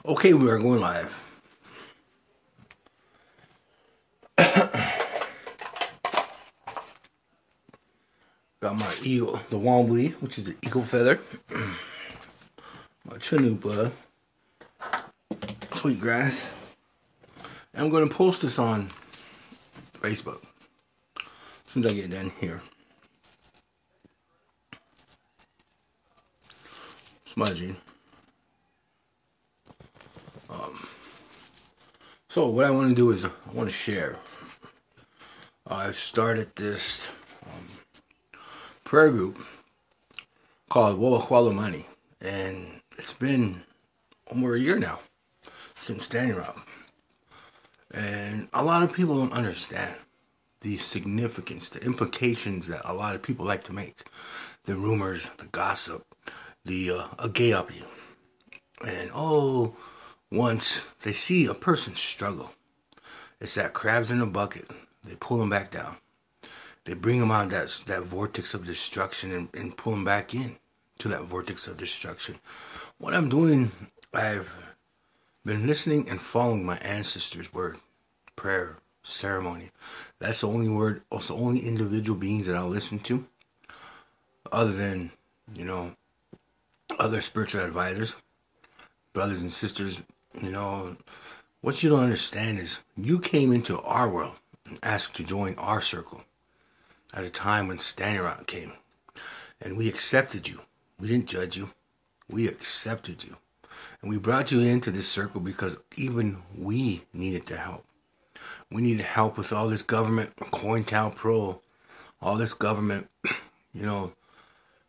Okay, we are going live. Got my eagle, the Wombly, which is the eagle feather. My Chanupa, sweetgrass. And I'm going to post this on Facebook as soon as I get done here. Smudging. So what I want to do is I want to share. I've started this prayer group called Woahualumani, and it's been over a year now since Standing Rock. And a lot of people don't understand the significance, the implications that a lot of people like to make. The rumors, the gossip, the agayapi. And once they see a person struggle, it's that crabs in a bucket. They pull them back down. They bring them out of that vortex of destruction and pull them back in to that vortex of destruction. What I'm doing, I've been listening and following my ancestors' word, prayer, ceremony. That's the only word, also the only individual beings that I'll listen to, other than, other spiritual advisors, brothers and sisters. What you don't understand is you came into our world and asked to join our circle at a time when Standing Rock came. And we accepted you. We didn't judge you. We accepted you. And we brought you into this circle because even we needed to help. We needed help with all this government, COINTELPRO, all this government,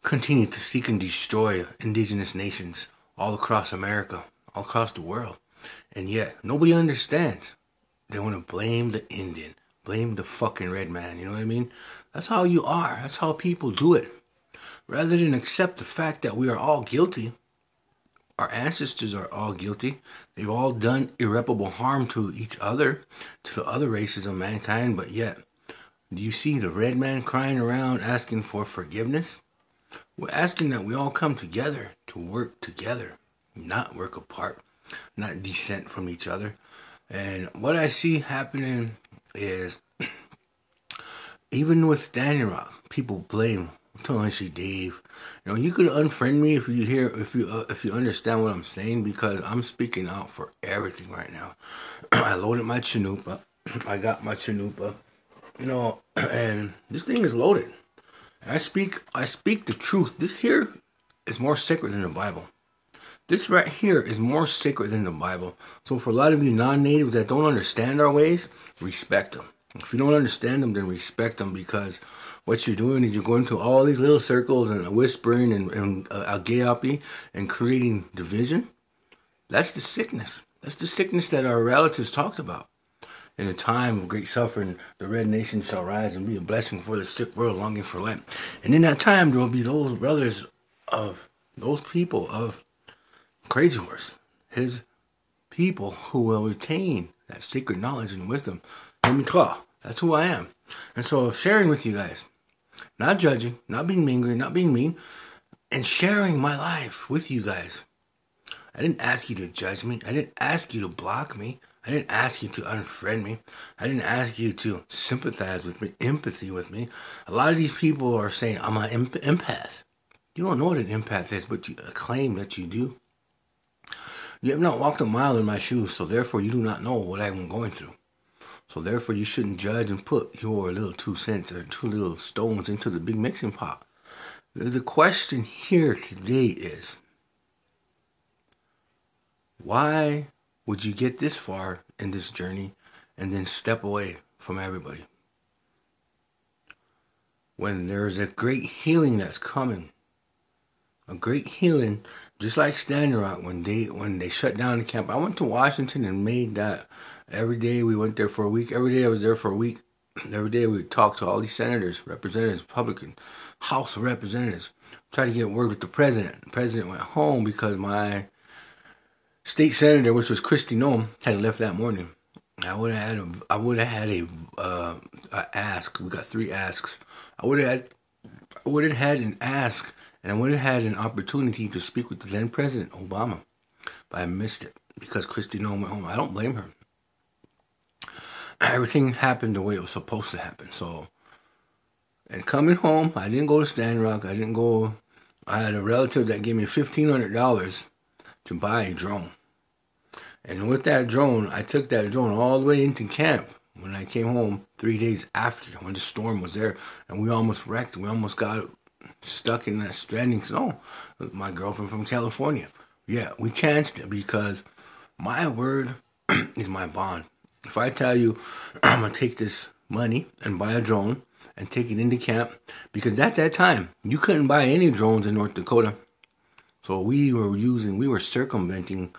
continue to seek and destroy indigenous nations all across America, all across the world. And yet, nobody understands. They want to blame the Indian, blame the fucking red man, you know what I mean? That's how you are. That's how people do it. Rather than accept the fact that we are all guilty, our ancestors are all guilty. They've all done irreparable harm to each other, to the other races of mankind, but yet, do you see the red man crying around asking for forgiveness? We're asking that we all come together to work together, not work apart, not dissent from each other. And what I see happening is, even with Standing Rock, people blame Tonshi Dave. You could unfriend me if you understand what I'm saying, because I'm speaking out for everything right now. I loaded my Chanupa. I got my Chanupa. And this thing is loaded. I speak the truth. This here is more sacred than the Bible. This right here is more sacred than the Bible. So for a lot of you non-natives that don't understand our ways, respect them. If you don't understand them, then respect them, because what you're doing is you're going to all these little circles and whispering and agayapi and creating division. That's the sickness. That's the sickness that our relatives talked about. In a time of great suffering, the red nation shall rise and be a blessing for the sick world longing for light. And in that time, there will be those brothers of those people of Crazy Horse, his people who will retain that sacred knowledge and wisdom. That's who I am. And so sharing with you guys, not judging, not being angry, not being mean, and sharing my life with you guys. I didn't ask you to judge me. I didn't ask you to block me. I didn't ask you to unfriend me. I didn't ask you to sympathize with me, empathy with me. A lot of these people are saying I'm an empath. You don't know what an empath is, but you claim that you do. You have not walked a mile in my shoes, so therefore you do not know what I'm going through. So therefore you shouldn't judge and put your little 2 cents or 2 little stones into the big mixing pot. The question here today is, why would you get this far in this journey and then step away from everybody? When there's a great healing that's coming. A great healing, just like Standing Rock, when they shut down the camp. I went to Washington and made that. Every day we went there for a week. Every day I was there for a week. Every day we talked to all these senators, representatives, Republican, House of Representatives. Tried to get word with the president. The president went home because my state senator, which was Kristi Noem, had left that morning. I would have had a ask. We got 3 asks. I would have had an ask, and I would have had an opportunity to speak with the then President Obama, but I missed it. because Christy Nome went home. I don't blame her. Everything happened the way it was supposed to happen. So, and coming home, I didn't go to Stand Rock. I had a relative that gave me $1,500 to buy a drone. And with that drone, I took that drone all the way into camp when I came home 3 days after, when the storm was there. And we almost wrecked. We almost got stuck in that stranding zone. My girlfriend from California. Yeah, we chanced it because my word is my bond. If I tell you I'm going to take this money and buy a drone and take it into camp, because at that time, you couldn't buy any drones in North Dakota. So we were circumventing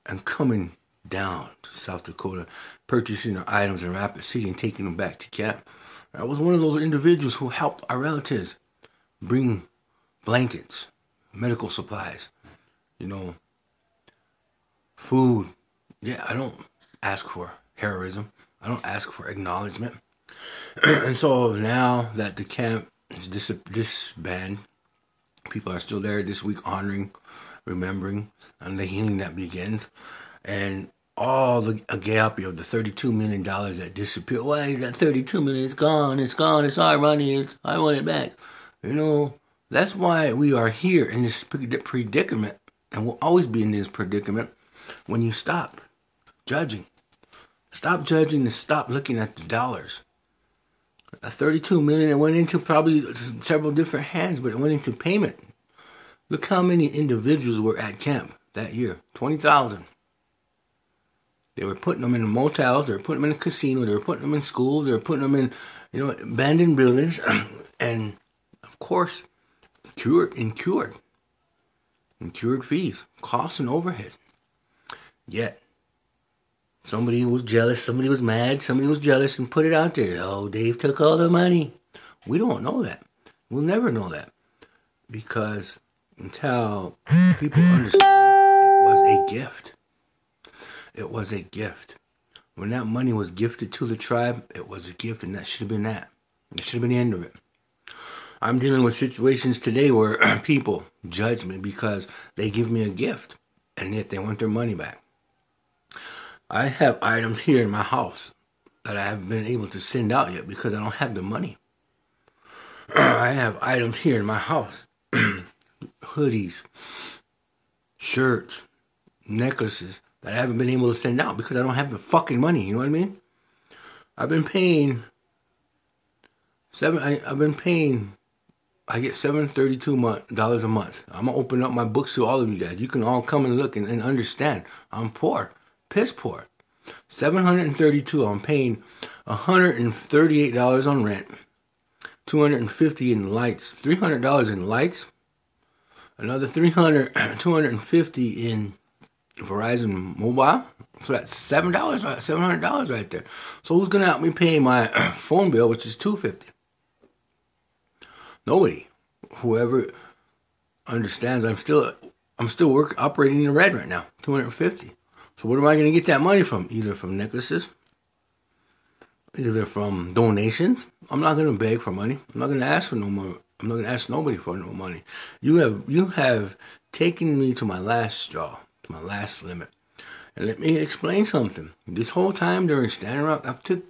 and coming down to South Dakota, purchasing our items in Rapid City and taking them back to camp. I was one of those individuals who helped our relatives bring blankets, medical supplies, food. Yeah, I don't ask for heroism. I don't ask for acknowledgement. And so now that the camp is disbanded, people are still there this week honoring, remembering, and the healing that begins. And all the agape of the $32 million that disappeared. Why, that $32 million is gone. It's gone. It's our money. I want it back. That's why we are here in this predicament, and we'll always be in this predicament when you stop judging. Stop judging and stop looking at the dollars. A $32 million, it went into probably several different hands, but it went into payment. Look how many individuals were at camp that year. 20,000. They were putting them in motels, they were putting them in a casino, they were putting them in schools, they were putting them in, abandoned buildings, and of course, incurred fees, costs and overhead. Yet, somebody was jealous, somebody was mad, somebody was jealous and put it out there. Oh, Dave took all the money. We don't know that. We'll never know that. Because until people understand, it was a gift. It was a gift. When that money was gifted to the tribe, it was a gift, and that should have been that. It should have been the end of it. I'm dealing with situations today where people judge me because they give me a gift, and yet they want their money back. I have items here in my house that I haven't been able to send out yet because I don't have the money. I have items here in my house. Hoodies, shirts, necklaces that I haven't been able to send out because I don't have the fucking money. You know what I mean? I've been paying I get $732 a month. I'm going to open up my books to all of you guys. You can all come and look and understand. I'm poor. Piss poor. $732. I'm paying $138 on rent. $250 in lights. $300 in lights. Another $250 in Verizon Mobile. So that's $700 right there. So who's gonna help me pay my phone bill, which is $250? Nobody. Whoever understands, I'm still operating in the red right now. $250. So where am I gonna get that money from? Either from necklaces, either from donations. I'm not gonna beg for money. I'm not gonna ask for no more. I'm not gonna ask nobody for no money. You have taken me to my last straw, to my last limit. And let me explain something. This whole time during Standing Rock, I've took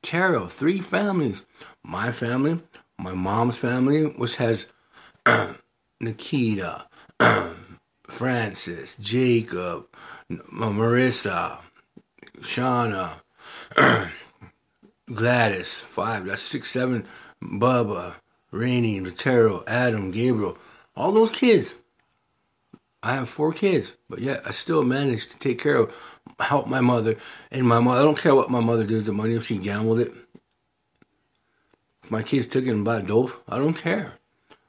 care of 3 families. My family, my mom's family, which has Nikita, Francis, Jacob, Marissa, Shauna, Gladys, 5, that's 6, 7, Bubba, Rainey, Latero, Adam, Gabriel, all those kids. I have 4 kids, but yet I still managed to take care of, help my mother. And my mother, I don't care what my mother did with the money, if she gambled it. If my kids took it and bought dope, I don't care.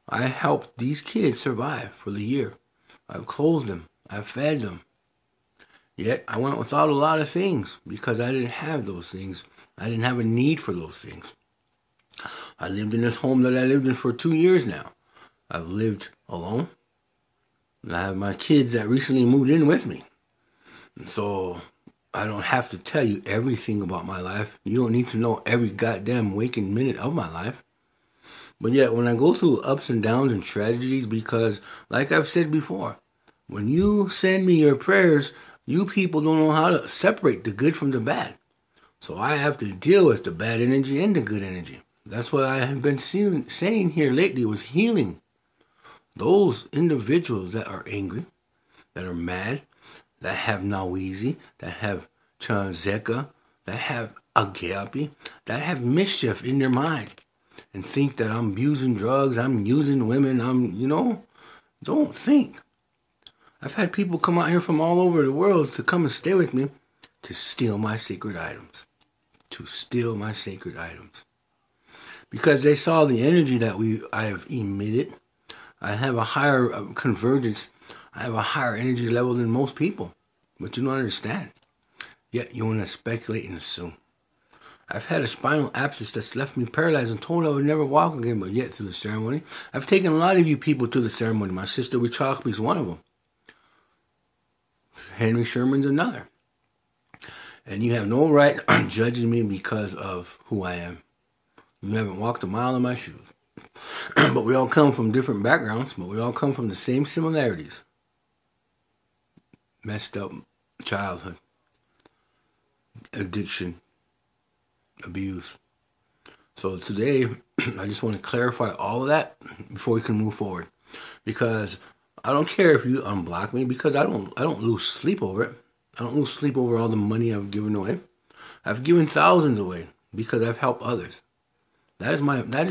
I helped these kids survive for the year. I've clothed them. I've fed them. Yet I went without a lot of things because I didn't have those things. I didn't have a need for those things. I lived in this home that I lived in for 2 years now. I've lived alone. And I have my kids that recently moved in with me. And so I don't have to tell you everything about my life. You don't need to know every goddamn waking minute of my life. But yet when I go through ups and downs and tragedies, because like I've said before, when you send me your prayers, You people don't know how to separate the good from the bad. So I have to deal with the bad energy and the good energy. That's what I have been saying here lately was healing those individuals that are angry, that are mad, that have Nawizi, that have Chanzeka, that have Agape, that have mischief in their mind and think that I'm using drugs, I'm using women, don't think. I've had people come out here from all over the world to come and stay with me to steal my sacred items. To steal my sacred items. Because they saw the energy that I have emitted. I have a higher convergence. I have a higher energy level than most people. But you don't understand. Yet you want to speculate and assume. I've had a spinal abscess that's left me paralyzed and told I would never walk again, but yet through the ceremony. I've taken a lot of you people to the ceremony. My sister Wichakpi is one of them. Henry Sherman's another. And you have no right judging me because of who I am. You haven't walked a mile in my shoes. But we all come from different backgrounds, but we all come from the same similarities. Messed up childhood, addiction, abuse. So today, I just want to clarify all of that before we can move forward. Because I don't care if you unblock me, because I don't lose sleep over it. I don't lose sleep over all the money I've given away. I've given thousands away because I've helped others. That is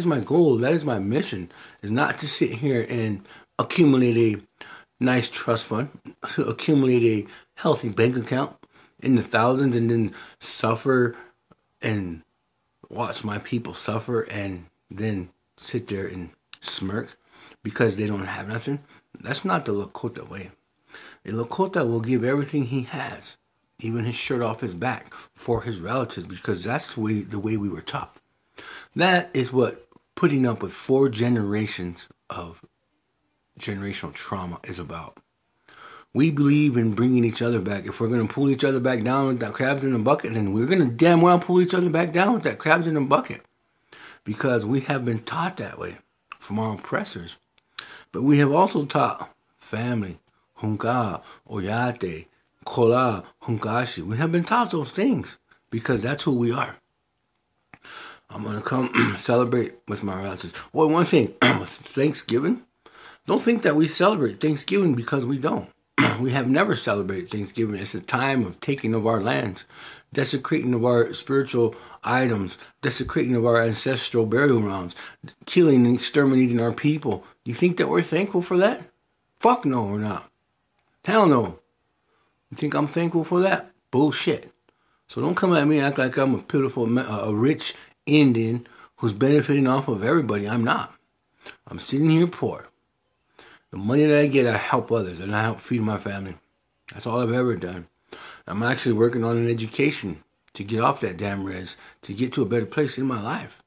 my goal. That is my mission. Is not to sit here and accumulate a nice trust fund, to accumulate a healthy bank account in the thousands, and then suffer and watch my people suffer and then sit there and smirk because they don't have nothing. That's not the Lakota way. A Lakota will give everything he has, even his shirt off his back, for his relatives, because that's the way we were taught. That is what putting up with 4 generations of generational trauma is about. We believe in bringing each other back. If we're going to pull each other back down with that crabs in the bucket, then we're going to damn well pull each other back down with that crabs in the bucket. Because we have been taught that way from our oppressors. But we have also taught family, Hunka, Oyate, Kola, Hunkashi. We have been taught those things because that's who we are. I'm going to come celebrate with my relatives. Well, one thing, Thanksgiving, don't think that we celebrate Thanksgiving because we don't. We have never celebrated Thanksgiving. It's a time of taking of our lands, desecrating of our spiritual items, desecrating of our ancestral burial grounds, killing and exterminating our people. You think that we're thankful for that? Fuck no, we're not. Hell no. You think I'm thankful for that? Bullshit. So don't come at me and act like I'm a pitiful, a rich Indian who's benefiting off of everybody. I'm not. I'm sitting here poor. The money that I get, I help others and I help feed my family. That's all I've ever done. I'm actually working on an education to get off that damn res, to get to a better place in my life.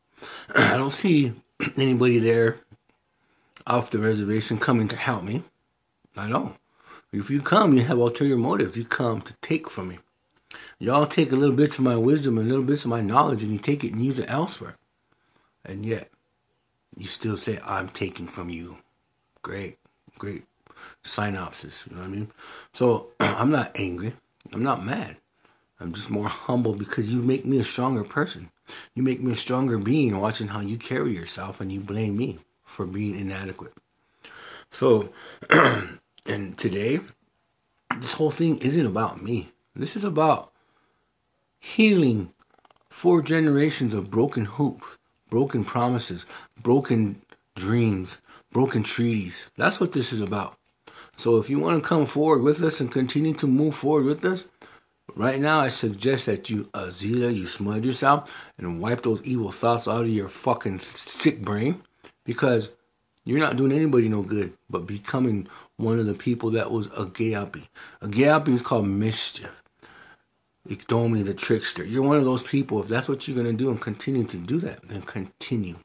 I don't see anybody there off the reservation coming to help me. I don't. If you come, you have ulterior motives. You come to take from me. Y'all take a little bits of my wisdom and little bits of my knowledge and you take it and use it elsewhere. And yet, you still say, I'm taking from you. Great synopsis, you know what I mean? So, I'm not angry. I'm not mad. I'm just more humble because you make me a stronger person. You make me a stronger being watching how you carry yourself and you blame me for being inadequate. So, and today, this whole thing isn't about me. This is about healing 4 generations of broken hopes, broken promises, broken dreams, broken treaties. That's what this is about. So if you want to come forward with us and continue to move forward with us, right now I suggest that you Azila, you smudge yourself and wipe those evil thoughts out of your fucking sick brain, because you're not doing anybody no good but becoming one of the people that was Agape. Agape is called mischief. Ikdomi the trickster. You're one of those people. If that's what you're going to do and continue to do that, then continue.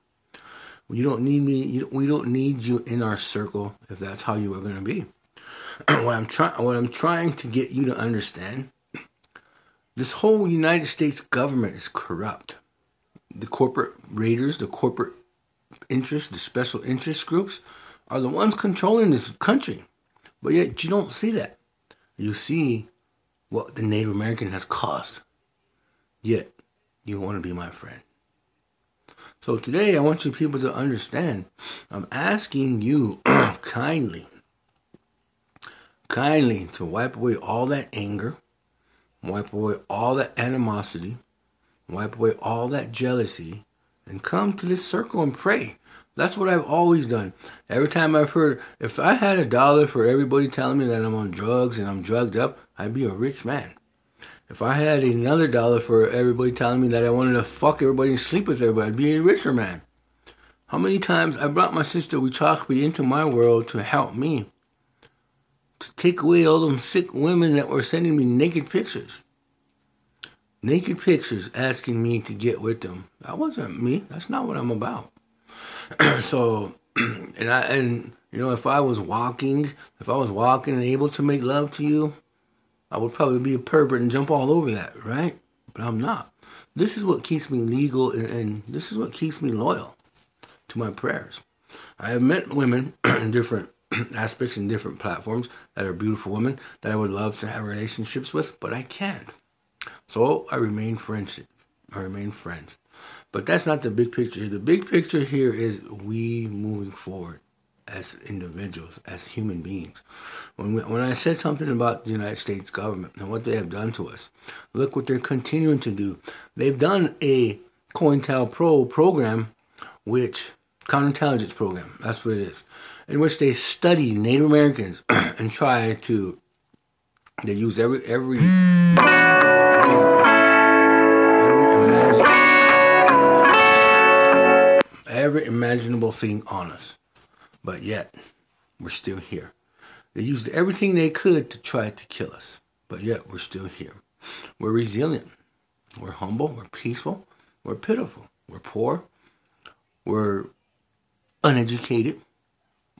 You don't need me. We don't need you in our circle if that's how you are going to be. What I'm trying to get you to understand, this whole United States government is corrupt. The corporate raiders, the corporate interests, the special interest groups are the ones controlling this country. But yet you don't see that. You see what the Native American has cost. Yet, you want to be my friend. So today, I want you people to understand, I'm asking you kindly to wipe away all that anger, wipe away all that animosity, wipe away all that jealousy, and come to this circle and pray. That's what I've always done. Every time I've heard, if I had $1 for everybody telling me that I'm on drugs and I'm drugged up, I'd be a rich man. If I had another $1 for everybody telling me that I wanted to fuck everybody and sleep with everybody, I'd be a richer man. How many times I brought my sister Wichakpi into my world to help me, to take away all them sick women that were sending me naked pictures. Naked pictures asking me to get with them. That wasn't me. That's not what I'm about. So, if I was walking and able to make love to you, I would probably be a pervert and jump all over that, right? But I'm not. This is what keeps me legal, and this is what keeps me loyal to my prayers. I have met women in different aspects and different platforms that are beautiful women that I would love to have relationships with, but I can't. So I remain friends. But that's not the big picture. The big picture here is we moving forward as individuals, as human beings. When I said something about the United States government and what they have done to us, look what they're continuing to do. They've done a COINTELPRO program, counterintelligence program, that's what it is, in which they study Native Americans and they use every imaginable thing on us. But yet, we're still here. They used everything they could to try to kill us. But yet, we're still here. We're resilient. We're humble. We're peaceful. We're pitiful. We're poor. We're uneducated.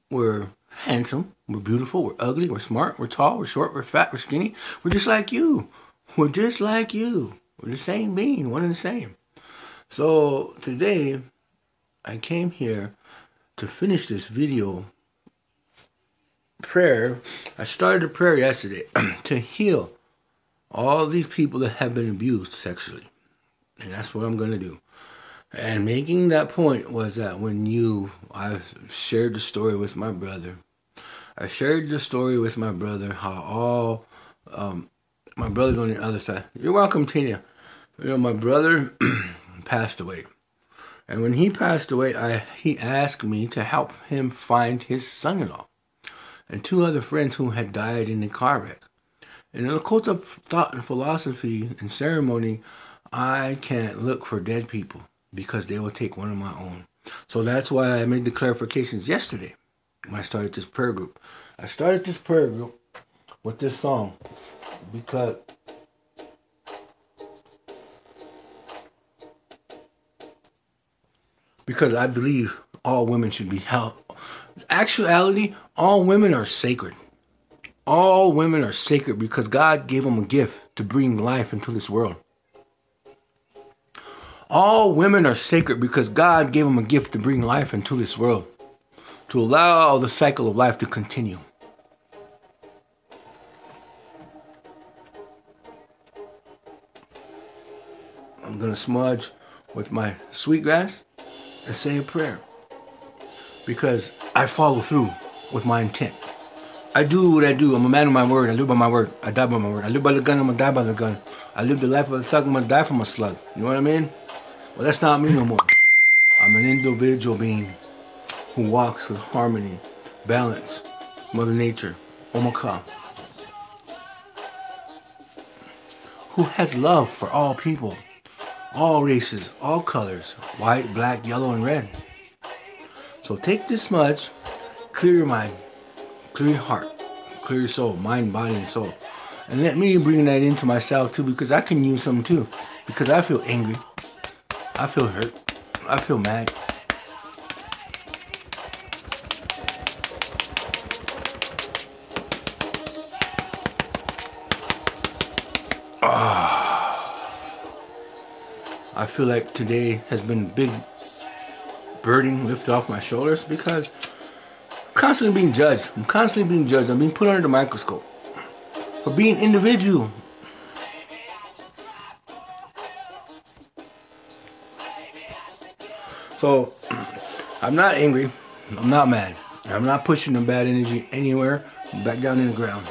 We're handsome. We're beautiful. We're ugly. We're smart. We're tall. We're short. We're fat. We're skinny. We're just like you. We're just like you. We're the same being. One and the same. So, today, I came here to finish this video prayer. I started a prayer yesterday to heal all these people that have been abused sexually. And that's what I'm going to do. And making that point was that I've shared the story with my brother. I shared the story with my brother, how my brother's on the other side. You're welcome, Tina. My brother passed away. And when he passed away, he asked me to help him find his son-in-law and 2 other friends who had died in a car wreck. And in the cult of thought and philosophy and ceremony, I can't look for dead people because they will take one of my own. So that's why I made the clarifications yesterday when I started this prayer group. I started this prayer group with this song because I believe all women should be held. Actuality, all women are sacred. All women are sacred because God gave them a gift to bring life into this world. All women are sacred because God gave them a gift to bring life into this world, to allow the cycle of life to continue. I'm going to smudge with my sweetgrass and say a prayer because I follow through with my intent. I do what I do. I'm a man of my word. I live by my word. I die by my word. I live by the gun. I'm going to die by the gun. I live the life of a thug. I'm going to die from a slug. You know what I mean? Well, that's not me no more. I'm an individual being who walks with harmony, balance, Mother Nature, Omaka, who has love for all people, all races, all colors, white, black, yellow, and red. So take this smudge, clear your mind, clear your heart, clear your soul, mind, body, and soul. And let me bring that into myself too, because I can use some too. Because I feel angry. I feel hurt. I feel mad. I feel like today has been a big burden lifted off my shoulders because I'm constantly being judged. I'm being put under the microscope for being individual. So I'm not angry. I'm not mad. I'm not pushing the bad energy anywhere. Back down in the ground.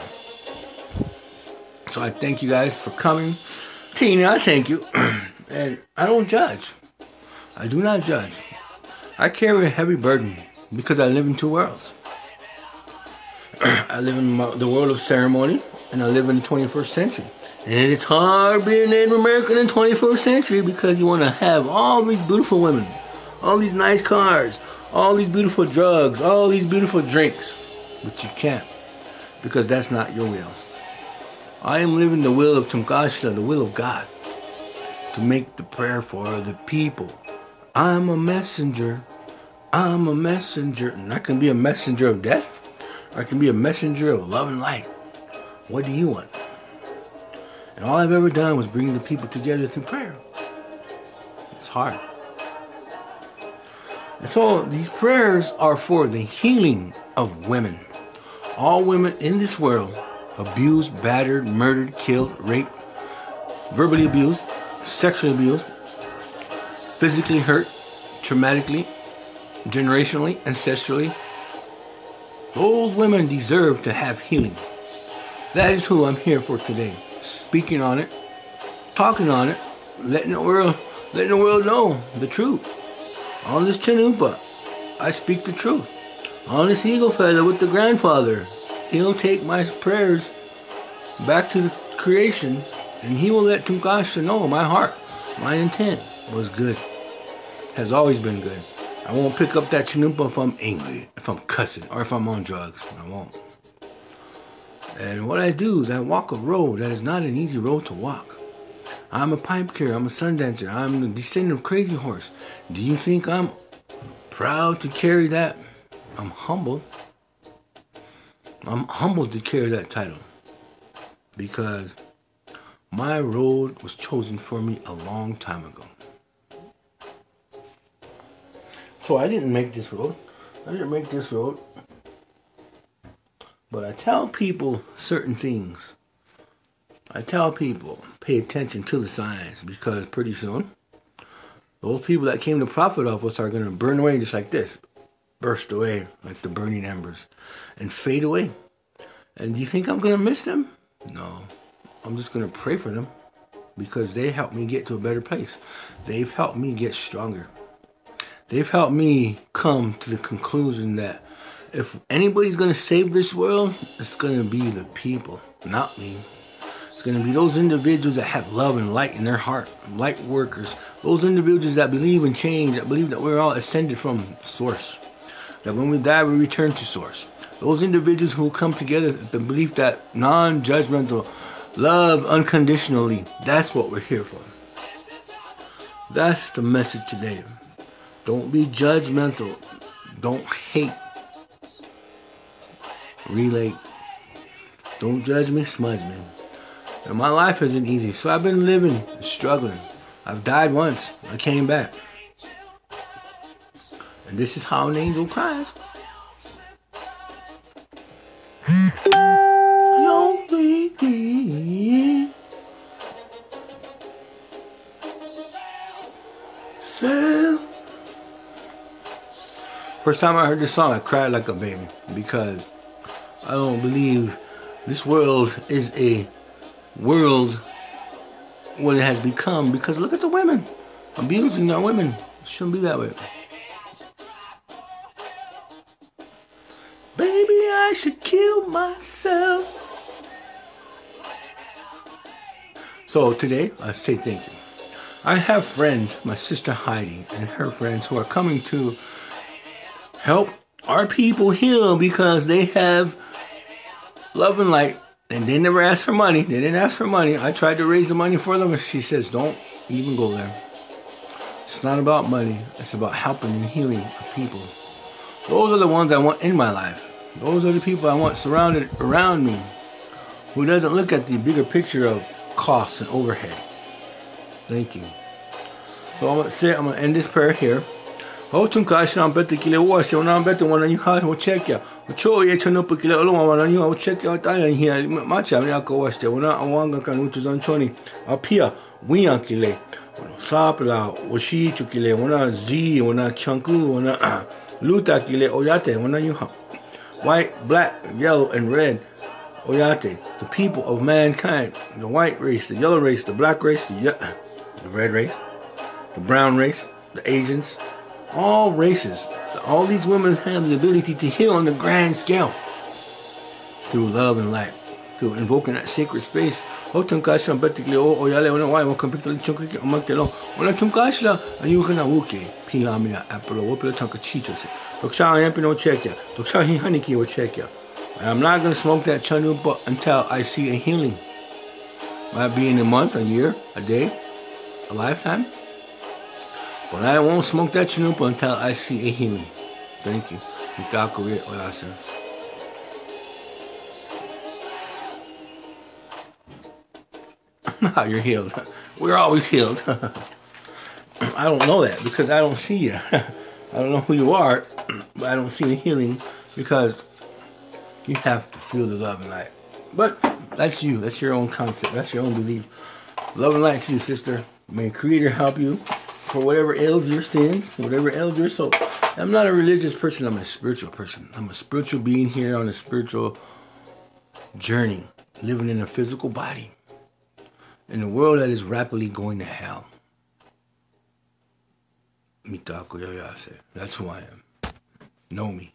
So I thank you guys for coming. Tina, I thank you. And I don't judge. I do not judge. I carry a heavy burden because I live in two worlds. I live in the world of ceremony, and I live in the 21st century. And it's hard being Native American in the 21st century because you want to have all these beautiful women, all these nice cars, all these beautiful drugs, all these beautiful drinks. But you can't, because that's not your will. I am living the will of Tumkashla, the will of God, to make the prayer for the people. I'm a messenger. I'm a messenger. And I can be a messenger of death. I can be a messenger of love and light. What do you want? And all I've ever done was bring the people together through prayer. It's hard. And so these prayers are for the healing of women. All women in this world, abused, battered, murdered, killed, raped, verbally abused, sexually abused, physically hurt, traumatically, generationally, ancestrally. Those women deserve to have healing. That is who I'm here for today. Speaking on it, talking on it, letting the world know the truth. On this Chanupa, I speak the truth. On this eagle feather with the grandfather, he'll take my prayers back to the creation, and he will let Tumkashla know my heart, my intent was good. Has always been good. I won't pick up that Chanupa if I'm angry, if I'm cussing, or if I'm on drugs. I won't. And what I do is I walk a road that is not an easy road to walk. I'm a pipe carrier, I'm a sun dancer, I'm the descendant of Crazy Horse. Do you think I'm proud to carry that? I'm humbled. I'm humbled to carry that title. Because my road was chosen for me a long time ago. So I didn't make this road. But I tell people certain things. I tell people, pay attention to the signs, because pretty soon, those people that came to profit off us are going to burn away just like this. Burst away like the burning embers and fade away. And do you think I'm going to miss them? No. I'm just going to pray for them because they helped me get to a better place. They've helped me get stronger. They've helped me come to the conclusion that if anybody's going to save this world, it's going to be the people, not me. It's going to be those individuals that have love and light in their heart, light workers. Those individuals that believe in change, that believe that we're all ascended from Source. That when we die, we return to Source. Those individuals who come together with the belief that non-judgmental, love unconditionally, that's what we're here for. That's the message today. Don't be judgmental. Don't hate. Relate. Don't judge me, smudge me. And my life isn't easy, so I've been living, struggling. I've died once. I came back. And this is how an angel cries. First time I heard this song, I cried like a baby because I don't believe this world is a world what it has become, because look at the women abusing our women. It shouldn't be that way. Baby, I should kill myself. So today, I say thank you. I have friends, my sister Heidi and her friends, who are coming to help our people heal because they have love and light. And they never asked for money. They didn't ask for money. I tried to raise the money for them, and she says, don't even go there. It's not about money. It's about helping and healing the people. Those are the ones I want in my life. Those are the people I want surrounded around me, who doesn't look at the bigger picture of costs and overhead. Thank you. So I'm going to end this prayer here. Oh, Tumkashla, I'm better kill a war. So now I'm better one on you. I'll check you. Cho ye chano pa kila olo mama nyo I'll check out I here macha me ako watch the wana awanga kanutu zanchoni apia wian kile sapla oshi chukile wana z wana chanku wana luta kile oyate wana yuha white, black, yellow, and red oyate, the people of mankind, the white race, the yellow race, the black race, the red race, the brown race, the Asians, all races. All these women have the ability to heal on the grand scale through love and light, through invoking that sacred space. O tunkashla betikle o yale ona wai o kompitli chunki o maktelo ona tunkashla ayuka na wuke pilamia apolo wopla tunkachicho se doksha yampino check ya doksha hi haniki o check ya. I'm not going to smoke that chanupa until I see a healing. Might be in a month, a year, a day, a lifetime. But I won't smoke that chanupa until I see a healing. Thank you. You're healed. We're always healed. I don't know that because I don't see you. I don't know who you are, but I don't see the healing because you have to feel the love and light. But that's you. That's your own concept. That's your own belief. Love and light to you, sister. May Creator help you for whatever ails your sins, whatever ails your soul. I'm not a religious person. I'm a spiritual person. I'm a spiritual being here on a spiritual journey, living in a physical body in a world that is rapidly going to hell. That's who I am. Know me.